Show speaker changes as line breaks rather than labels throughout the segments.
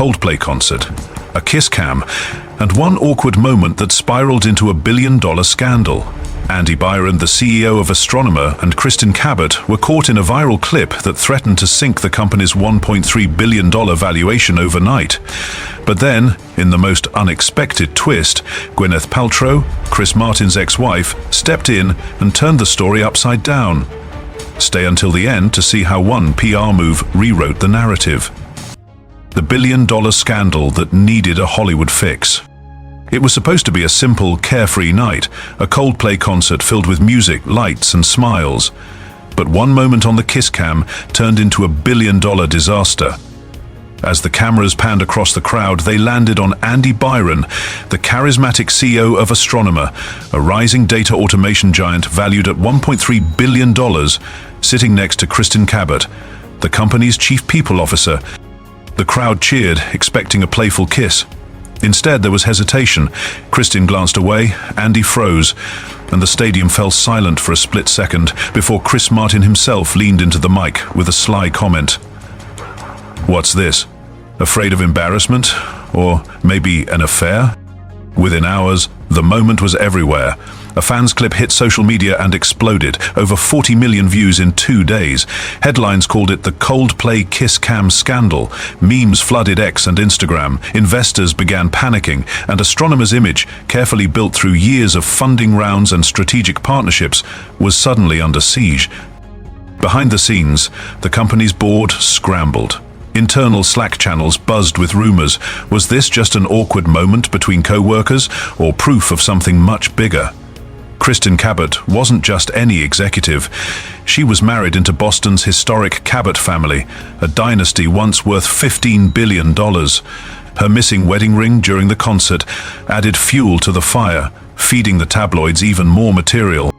Coldplay concert, a kiss cam, and one awkward moment that spiraled into a billion-dollar scandal. Andy Byron, the CEO of Astronomer, and Kristen Kabat were caught in a viral clip that threatened to sink the company's $1.3 billion valuation overnight. But then, in the most unexpected twist, Gwyneth Paltrow, Chris Martin's ex-wife, stepped in and turned the story upside down. Stay until the end to see how one PR move rewrote the narrative. The billion-dollar scandal that needed a Hollywood fix. It was supposed to be a simple, carefree night, a Coldplay concert filled with music, lights, and smiles. But one moment on the kiss cam turned into a billion-dollar disaster. As the cameras panned across the crowd, they landed on Andy Byron, the charismatic CEO of Astronomer, a rising data automation giant valued at $1.3 billion, sitting next to Kristen Kabat, the company's chief people officer. The crowd cheered, expecting a playful kiss. Instead, there was hesitation. Kristin glanced away, Andy froze, and the stadium fell silent for a split second before Chris Martin himself leaned into the mic with a sly comment. "What's this? Afraid of embarrassment? Or maybe an affair?" Within hours, the moment was everywhere. A fan's clip hit social media and exploded, over 40 million views in 2 days. Headlines called it the Coldplay kiss cam scandal. Memes flooded X and Instagram. Investors began panicking, and Astronomer's image, carefully built through years of funding rounds and strategic partnerships, was suddenly under siege. Behind the scenes, the company's board scrambled. Internal Slack channels buzzed with rumors. Was this just an awkward moment between co-workers, or proof of something much bigger? Kristen Kabat wasn't just any executive. She was married into Boston's historic Cabot family, a dynasty once worth $15 billion. Her missing wedding ring during the concert added fuel to the fire, feeding the tabloids even more material.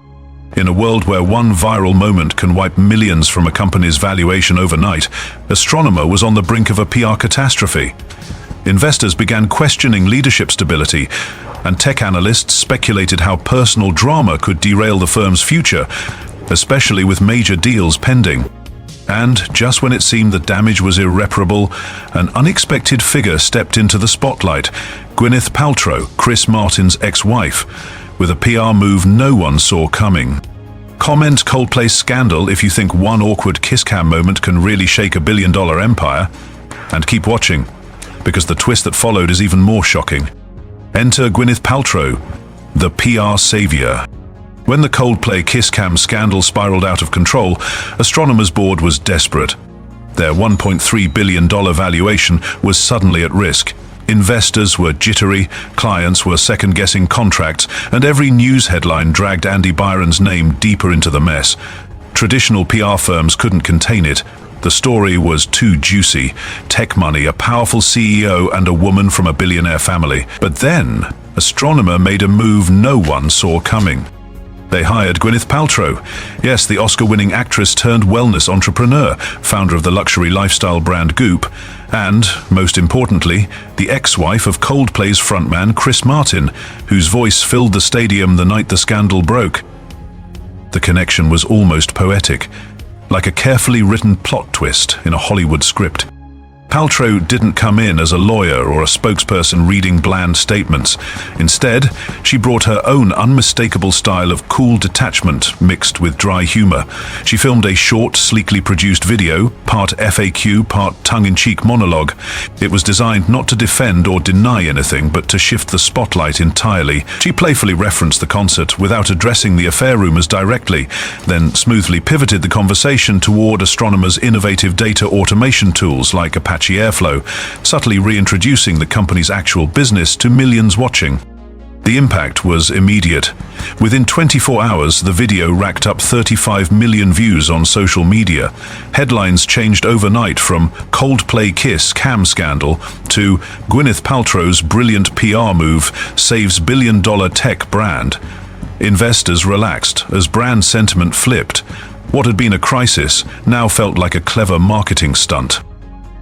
In a world where one viral moment can wipe millions from a company's valuation overnight, Astronomer was on the brink of a PR catastrophe. Investors began questioning leadership stability, and tech analysts speculated how personal drama could derail the firm's future, especially with major deals pending. And just when it seemed the damage was irreparable, an unexpected figure stepped into the spotlight: Gwyneth Paltrow, Chris Martin's ex-wife, with a PR move no one saw coming. Comment Coldplay scandal if you think one awkward kiss cam moment can really shake a billion-dollar empire. And keep watching, because the twist that followed is even more shocking. Enter Gwyneth Paltrow, the PR savior. When the Coldplay kiss cam scandal spiraled out of control, Astronomer's board was desperate. Their $1.3 billion valuation was suddenly at risk. Investors were jittery, clients were second-guessing contracts, and every news headline dragged Andy Byron's name deeper into the mess. Traditional PR firms couldn't contain it. The story was too juicy. Tech money, a powerful CEO, and a woman from a billionaire family. But then, Astronomer made a move no one saw coming. They hired Gwyneth Paltrow. Yes, the Oscar-winning actress turned wellness entrepreneur, founder of the luxury lifestyle brand Goop, and, most importantly, the ex-wife of Coldplay's frontman Chris Martin, whose voice filled the stadium the night the scandal broke. The connection was almost poetic, like a carefully written plot twist in a Hollywood script. Paltrow didn't come in as a lawyer or a spokesperson reading bland statements. Instead, she brought her own unmistakable style of cool detachment mixed with dry humor. She filmed a short, sleekly produced video, part FAQ, part tongue-in-cheek monologue. It was designed not to defend or deny anything, but to shift the spotlight entirely. She playfully referenced the concert without addressing the affair rumors directly, then smoothly pivoted the conversation toward Astronomer's innovative data automation tools like Apache Airflow, subtly reintroducing the company's actual business to millions watching. The impact was immediate. Within 24 hours, the video racked up 35 million views on social media. Headlines changed overnight from Coldplay kiss cam scandal to Gwyneth Paltrow's brilliant PR move saves billion-dollar tech brand. Investors relaxed as brand sentiment flipped. What had been a crisis now felt like a clever marketing stunt.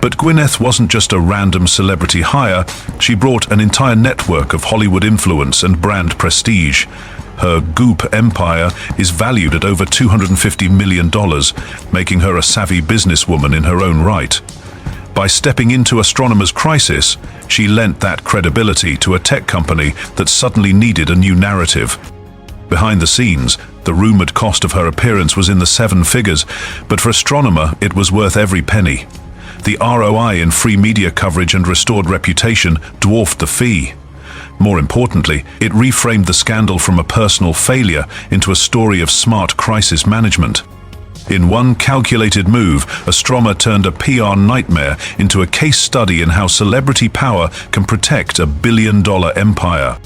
But Gwyneth wasn't just a random celebrity hire. She brought an entire network of Hollywood influence and brand prestige. Her Goop empire is valued at over $250 million, making her a savvy businesswoman in her own right. By stepping into Astronomer's crisis, she lent that credibility to a tech company that suddenly needed a new narrative. Behind the scenes, the rumored cost of her appearance was in the seven figures, but for Astronomer, it was worth every penny. The ROI in free media coverage and restored reputation dwarfed the fee. More importantly, it reframed the scandal from a personal failure into a story of smart crisis management. In one calculated move, Astronomer turned a PR nightmare into a case study in how celebrity power can protect a billion-dollar empire.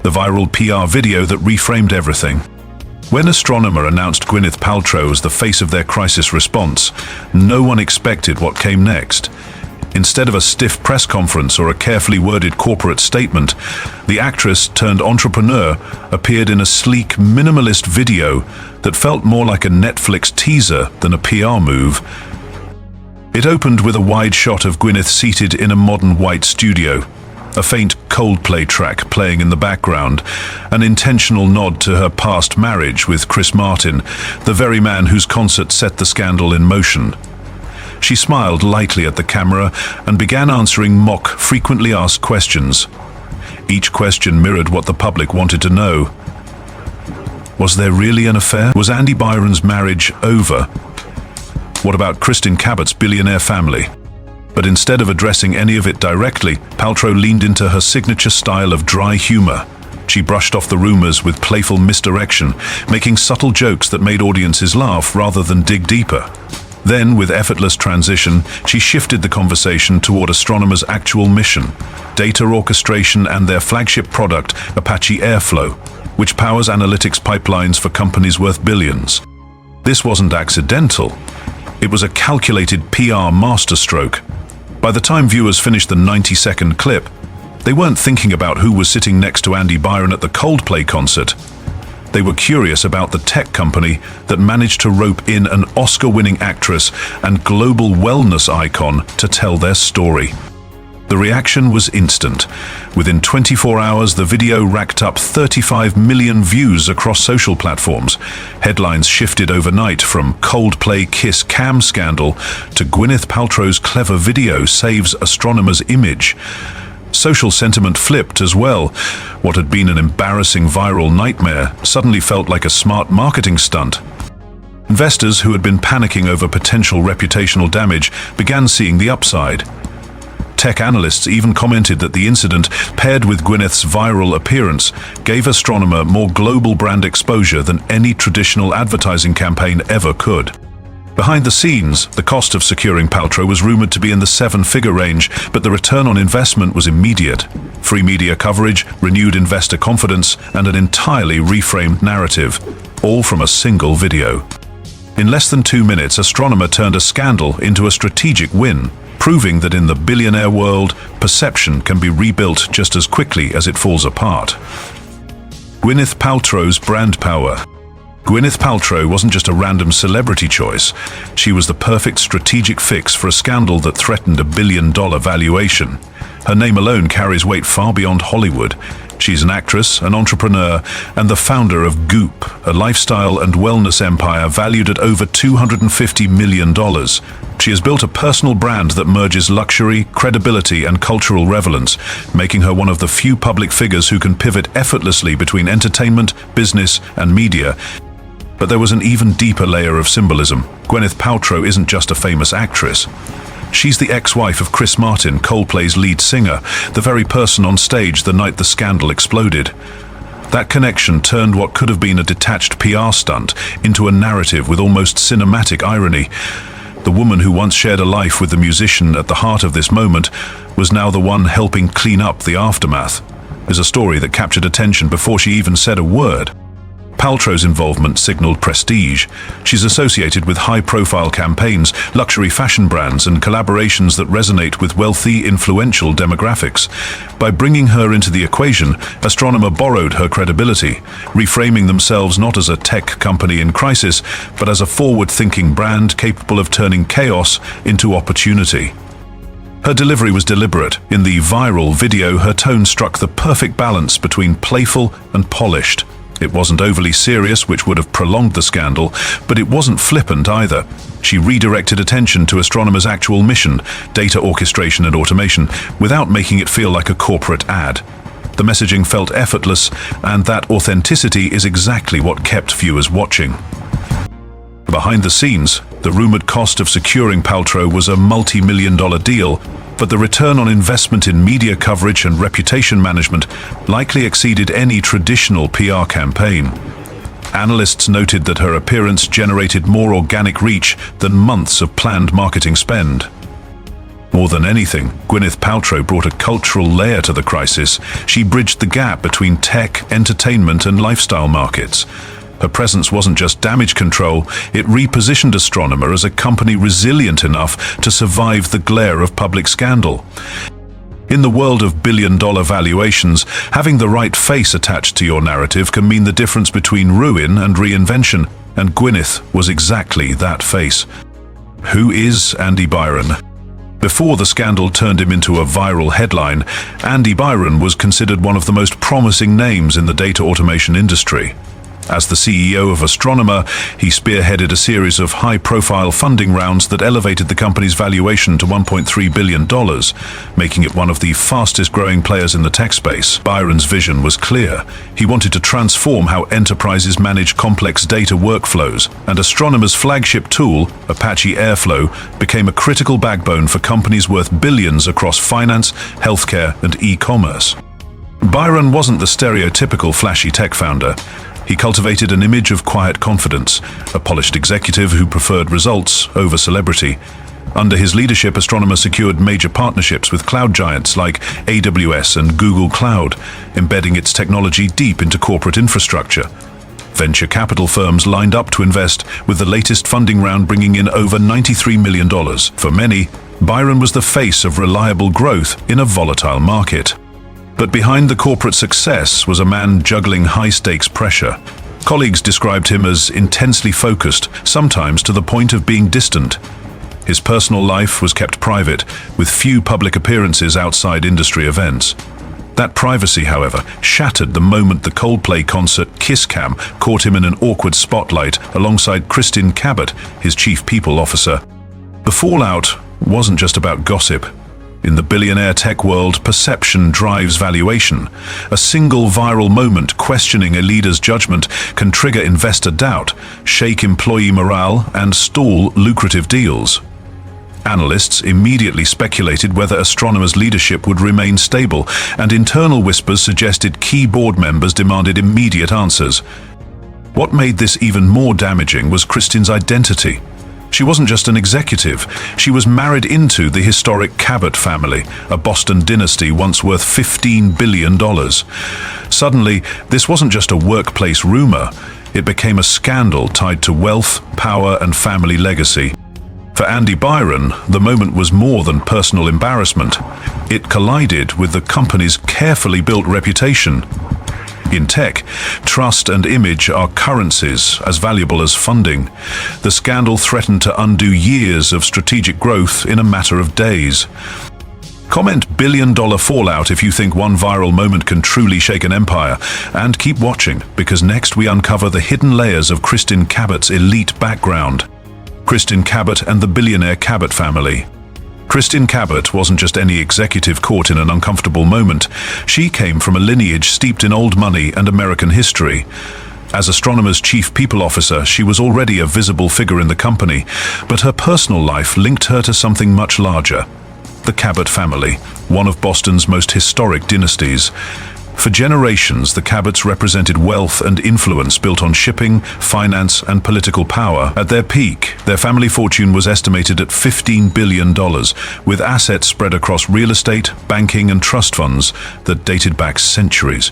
The viral PR video that reframed everything. When Astronomer announced Gwyneth Paltrow as the face of their crisis response, no one expected what came next. Instead of a stiff press conference or a carefully worded corporate statement, the actress turned entrepreneur appeared in a sleek, minimalist video that felt more like a Netflix teaser than a PR move. It opened with a wide shot of Gwyneth seated in a modern white studio, a faint Coldplay track playing in the background, an intentional nod to her past marriage with Chris Martin, the very man whose concert set the scandal in motion. She smiled lightly at the camera and began answering mock, frequently asked questions. Each question mirrored what the public wanted to know. Was there really an affair? Was Andy Byron's marriage over? What about Kristen Kabat's billionaire family? But instead of addressing any of it directly, Paltrow leaned into her signature style of dry humor. She brushed off the rumors with playful misdirection, making subtle jokes that made audiences laugh rather than dig deeper. Then, with effortless transition, she shifted the conversation toward Astronomer's actual mission, data orchestration and their flagship product, Apache Airflow, which powers analytics pipelines for companies worth billions. This wasn't accidental. It was a calculated PR masterstroke. By the time viewers finished the 90-second clip, they weren't thinking about who was sitting next to Andy Byron at the Coldplay concert. They were curious about the tech company that managed to rope in an Oscar-winning actress and global wellness icon to tell their story. The reaction was instant. Within 24 hours, the video racked up 35 million views across social platforms. Headlines shifted overnight from Coldplay kiss cam scandal to Gwyneth Paltrow's clever video saves Astronomer's image. Social sentiment flipped as well. What had been an embarrassing viral nightmare suddenly felt like a smart marketing stunt. Investors who had been panicking over potential reputational damage began seeing the upside. Tech analysts even commented that the incident, paired with Gwyneth's viral appearance, gave Astronomer more global brand exposure than any traditional advertising campaign ever could. Behind the scenes, the cost of securing Paltrow was rumored to be in the seven-figure range, but the return on investment was immediate. Free media coverage, renewed investor confidence, and an entirely reframed narrative, all from a single video. In less than 2 minutes, Astronomer turned a scandal into a strategic win, proving that in the billionaire world, perception can be rebuilt just as quickly as it falls apart. Gwyneth Paltrow's brand power. Gwyneth Paltrow wasn't just a random celebrity choice. She was the perfect strategic fix for a scandal that threatened a billion-dollar valuation. Her name alone carries weight far beyond Hollywood. She's an actress, an entrepreneur, and the founder of Goop, a lifestyle and wellness empire valued at over $250 million. She has built a personal brand that merges luxury, credibility, and cultural relevance, making her one of the few public figures who can pivot effortlessly between entertainment, business, and media. But there was an even deeper layer of symbolism. Gwyneth Paltrow isn't just a famous actress. She's the ex-wife of Chris Martin, Coldplay's lead singer, the very person on stage the night the scandal exploded. That connection turned what could have been a detached PR stunt into a narrative with almost cinematic irony. The woman who once shared a life with the musician at the heart of this moment was now the one helping clean up the aftermath. Is a story that captured attention before she even said a word. Paltrow's involvement signaled prestige. She's associated with high-profile campaigns, luxury fashion brands, and collaborations that resonate with wealthy, influential demographics. By bringing her into the equation, Astronomer borrowed her credibility, reframing themselves not as a tech company in crisis, but as a forward-thinking brand capable of turning chaos into opportunity. Her delivery was deliberate. In the viral video, her tone struck the perfect balance between playful and polished. It wasn't overly serious, which would have prolonged the scandal, but it wasn't flippant either. She redirected attention to Astronomer's actual mission, data orchestration and automation, without making it feel like a corporate ad. The messaging felt effortless, and that authenticity is exactly what kept viewers watching. Behind the scenes, the rumored cost of securing Paltrow was a multi-million-dollar deal, but the return on investment in media coverage and reputation management likely exceeded any traditional PR campaign. Analysts noted that her appearance generated more organic reach than months of planned marketing spend. More than anything, Gwyneth Paltrow brought a cultural layer to the crisis. She bridged the gap between tech, entertainment, and lifestyle markets. Her presence wasn't just damage control, it repositioned Astronomer as a company resilient enough to survive the glare of public scandal. In the world of billion-dollar valuations, having the right face attached to your narrative can mean the difference between ruin and reinvention, and Gwyneth was exactly that face. Who is Andy Byron? Before the scandal turned him into a viral headline, Andy Byron was considered one of the most promising names in the data automation industry. As the CEO of Astronomer, he spearheaded a series of high-profile funding rounds that elevated the company's valuation to $1.3 billion, making it one of the fastest-growing players in the tech space. Byron's vision was clear. He wanted to transform how enterprises manage complex data workflows, and Astronomer's flagship tool, Apache Airflow, became a critical backbone for companies worth billions across finance, healthcare, and e-commerce. Byron wasn't the stereotypical flashy tech founder. He cultivated an image of quiet confidence, a polished executive who preferred results over celebrity. Under his leadership, Astronomer secured major partnerships with cloud giants like AWS and Google Cloud, embedding its technology deep into corporate infrastructure. Venture capital firms lined up to invest, with the latest funding round bringing in over $93 million. For many, Byron was the face of reliable growth in a volatile market. But behind the corporate success was a man juggling high-stakes pressure. Colleagues described him as intensely focused, sometimes to the point of being distant. His personal life was kept private, with few public appearances outside industry events. That privacy, however, shattered the moment the Coldplay concert Kiss Cam caught him in an awkward spotlight alongside Kristen Kabat, his chief people officer. The fallout wasn't just about gossip. In the billionaire tech world, perception drives valuation. A single viral moment questioning a leader's judgment can trigger investor doubt, shake employee morale, and stall lucrative deals. Analysts immediately speculated whether Astronomer's leadership would remain stable, and internal whispers suggested key board members demanded immediate answers. What made this even more damaging was Kristin's identity. She wasn't just an executive, she was married into the historic Cabot family, a Boston dynasty once worth $15 billion. Suddenly, this wasn't just a workplace rumor, it became a scandal tied to wealth, power, and family legacy. For Andy Byron, the moment was more than personal embarrassment. It collided with the company's carefully built reputation. In tech, trust and image are currencies as valuable as funding. The scandal threatened to undo years of strategic growth in a matter of days. Comment billion-dollar fallout if you think one viral moment can truly shake an empire. And keep watching, because next we uncover the hidden layers of Kristen Kabat's elite background. Kristen Kabat and the billionaire Cabot family. Kristen Kabat wasn't just any executive caught in an uncomfortable moment. She came from a lineage steeped in old money and American history. As Astronomer's chief people officer, she was already a visible figure in the company, but her personal life linked her to something much larger. The Cabot family, one of Boston's most historic dynasties. For generations, the Cabots represented wealth and influence built on shipping, finance, and political power. At their peak, their family fortune was estimated at $15 billion, with assets spread across real estate, banking, and trust funds that dated back centuries.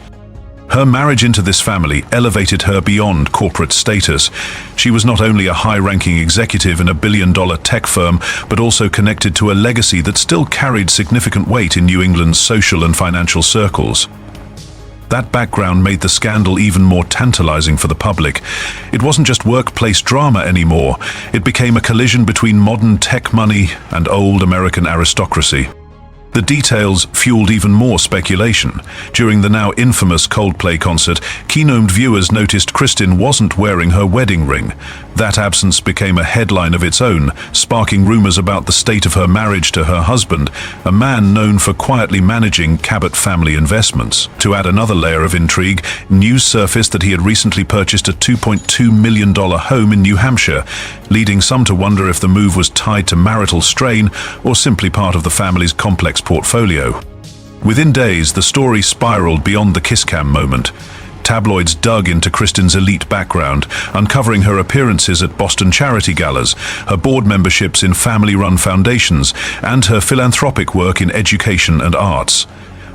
Her marriage into this family elevated her beyond corporate status. She was not only a high-ranking executive in a billion-dollar tech firm, but also connected to a legacy that still carried significant weight in New England's social and financial circles. That background made the scandal even more tantalizing for the public. It wasn't just workplace drama anymore. It became a collision between modern tech money and old American aristocracy. The details fueled even more speculation. During the now infamous Coldplay concert, keynote viewers noticed Kristin wasn't wearing her wedding ring. That absence became a headline of its own, sparking rumors about the state of her marriage to her husband, a man known for quietly managing Cabot family investments. To add another layer of intrigue, news surfaced that he had recently purchased a $2.2 million home in New Hampshire, leading some to wonder if the move was tied to marital strain or simply part of the family's complex portfolio. Within days, the story spiraled beyond the kiss cam moment. Tabloids dug into Kristin's elite background, uncovering her appearances at Boston charity galas, her board memberships in family-run foundations, and her philanthropic work in education and arts.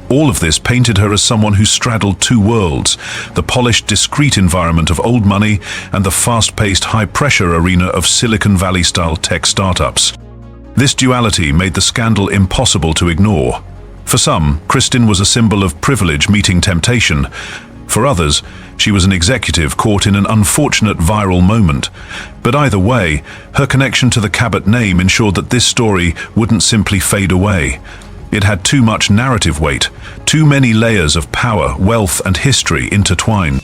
All of this painted her as someone who straddled two worlds, the polished, discreet environment of old money and the fast-paced, high-pressure arena of Silicon Valley-style tech startups. This duality made the scandal impossible to ignore. For some, Kristin was a symbol of privilege meeting temptation. For others, she was an executive caught in an unfortunate viral moment. But either way, her connection to the Cabot name ensured that this story wouldn't simply fade away. It had too much narrative weight, too many layers of power, wealth, and history intertwined.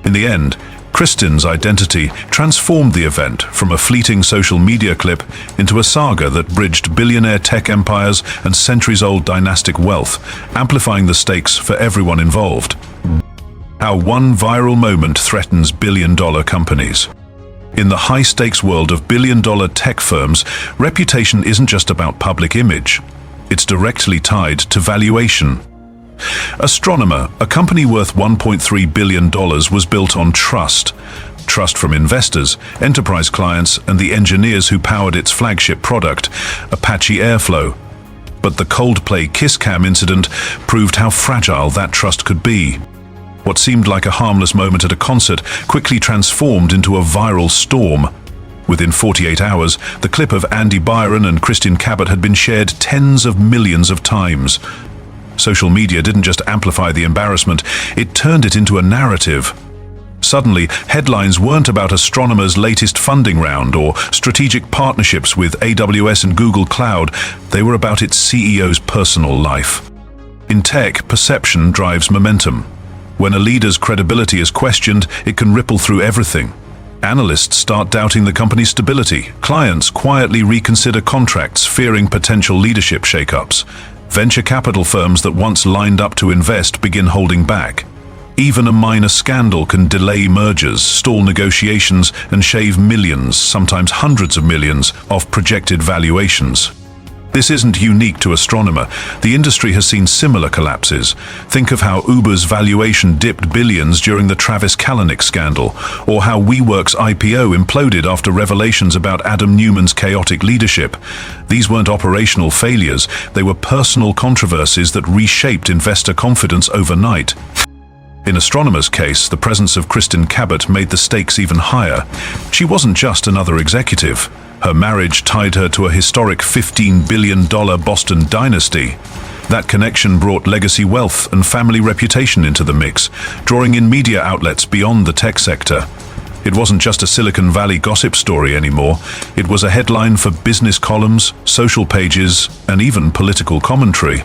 In the end, Kristin's identity transformed the event from a fleeting social media clip into a saga that bridged billionaire tech empires and centuries-old dynastic wealth, amplifying the stakes for everyone involved. How one viral moment threatens billion-dollar companies. In the high-stakes world of billion-dollar tech firms, reputation isn't just about public image. It's directly tied to valuation. Astronomer, a company worth $1.3 billion, was built on trust. Trust from investors, enterprise clients, and the engineers who powered its flagship product, Apache Airflow. But the Coldplay kiss cam incident proved how fragile that trust could be. What seemed like a harmless moment at a concert quickly transformed into a viral storm. Within 48 hours, the clip of Andy Byron and Kristen Kabat had been shared tens of millions of times. Social media didn't just amplify the embarrassment, it turned it into a narrative. Suddenly, headlines weren't about Astronomer's latest funding round or strategic partnerships with AWS and Google Cloud, they were about its CEO's personal life. In tech, perception drives momentum. When a leader's credibility is questioned, it can ripple through everything. Analysts start doubting the company's stability. Clients quietly reconsider contracts, fearing potential leadership shakeups. Venture capital firms that once lined up to invest begin holding back. Even a minor scandal can delay mergers, stall negotiations, and shave millions, sometimes hundreds of millions, off projected valuations. This isn't unique to Astronomer. The industry has seen similar collapses. Think of how Uber's valuation dipped billions during the Travis Kalanick scandal, or how WeWork's IPO imploded after revelations about Adam Neumann's chaotic leadership. These weren't operational failures, they were personal controversies that reshaped investor confidence overnight. In Astronomer's case, the presence of Kristen Kabat made the stakes even higher. She wasn't just another executive. Her marriage tied her to a historic $15 billion Boston dynasty. That connection brought legacy wealth and family reputation into the mix, drawing in media outlets beyond the tech sector. It wasn't just a Silicon Valley gossip story anymore. It was a headline for business columns, social pages, and even political commentary.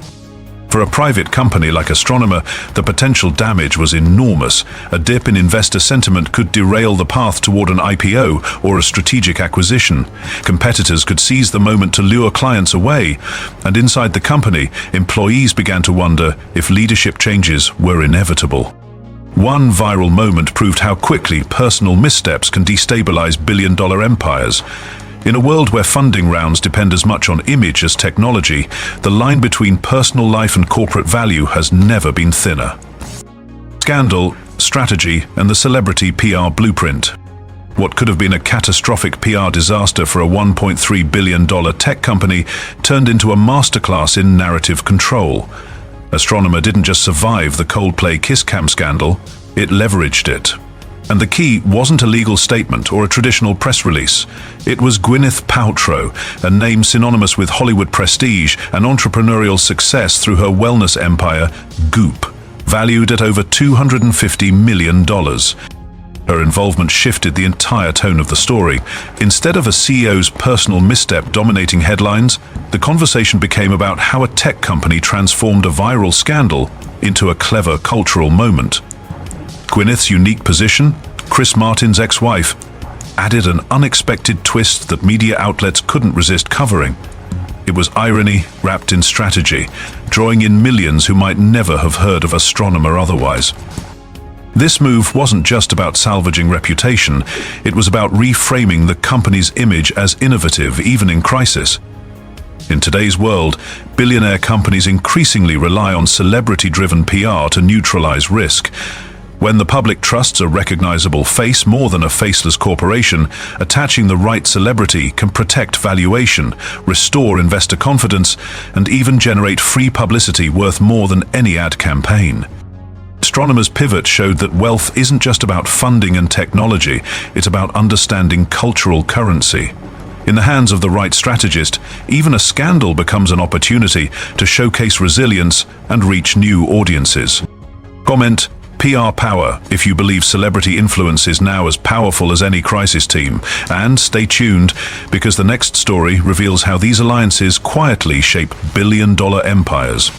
For a private company like Astronomer, the potential damage was enormous. A dip in investor sentiment could derail the path toward an IPO or a strategic acquisition. Competitors could seize the moment to lure clients away, and inside the company, employees began to wonder if leadership changes were inevitable. One viral moment proved how quickly personal missteps can destabilize billion-dollar empires. In a world where funding rounds depend as much on image as technology, the line between personal life and corporate value has never been thinner. Scandal, strategy, and the celebrity PR blueprint. What could have been a catastrophic PR disaster for a $1.3 billion tech company turned into a masterclass in narrative control. Astronomer didn't just survive the Coldplay kiss cam scandal, it leveraged it. And the key wasn't a legal statement or a traditional press release. It was Gwyneth Paltrow, a name synonymous with Hollywood prestige and entrepreneurial success through her wellness empire, Goop, valued at over $250 million. Her involvement shifted the entire tone of the story. Instead of a CEO's personal misstep dominating headlines, the conversation became about how a tech company transformed a viral scandal into a clever cultural moment. Gwyneth's unique position, Chris Martin's ex-wife, added an unexpected twist that media outlets couldn't resist covering. It was irony wrapped in strategy, drawing in millions who might never have heard of Astronomer otherwise. This move wasn't just about salvaging reputation, it was about reframing the company's image as innovative even in crisis. In today's world, billionaire companies increasingly rely on celebrity-driven PR to neutralize risk. When the public trusts a recognizable face more than a faceless corporation, attaching the right celebrity can protect valuation, restore investor confidence, and even generate free publicity worth more than any ad campaign. Astronomer's pivot showed that wealth isn't just about funding and technology, it's about understanding cultural currency. In the hands of the right strategist, even a scandal becomes an opportunity to showcase resilience and reach new audiences. Comment: PR power if you believe celebrity influence is now as powerful as any crisis team. And stay tuned, because the next story reveals how these alliances quietly shape billion-dollar empires.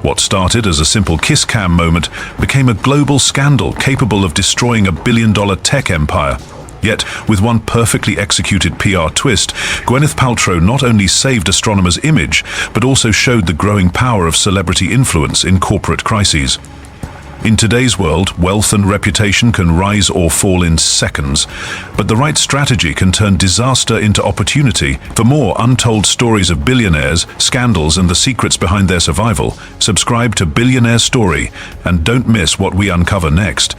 What started as a simple kiss cam moment became a global scandal capable of destroying a billion-dollar tech empire. Yet, with one perfectly executed PR twist, Gwyneth Paltrow not only saved Astronomer's image, but also showed the growing power of celebrity influence in corporate crises. In today's world, wealth and reputation can rise or fall in seconds, but the right strategy can turn disaster into opportunity. For more untold stories of billionaires, scandals, and the secrets behind their survival, subscribe to Billionaire Story and don't miss what we uncover next.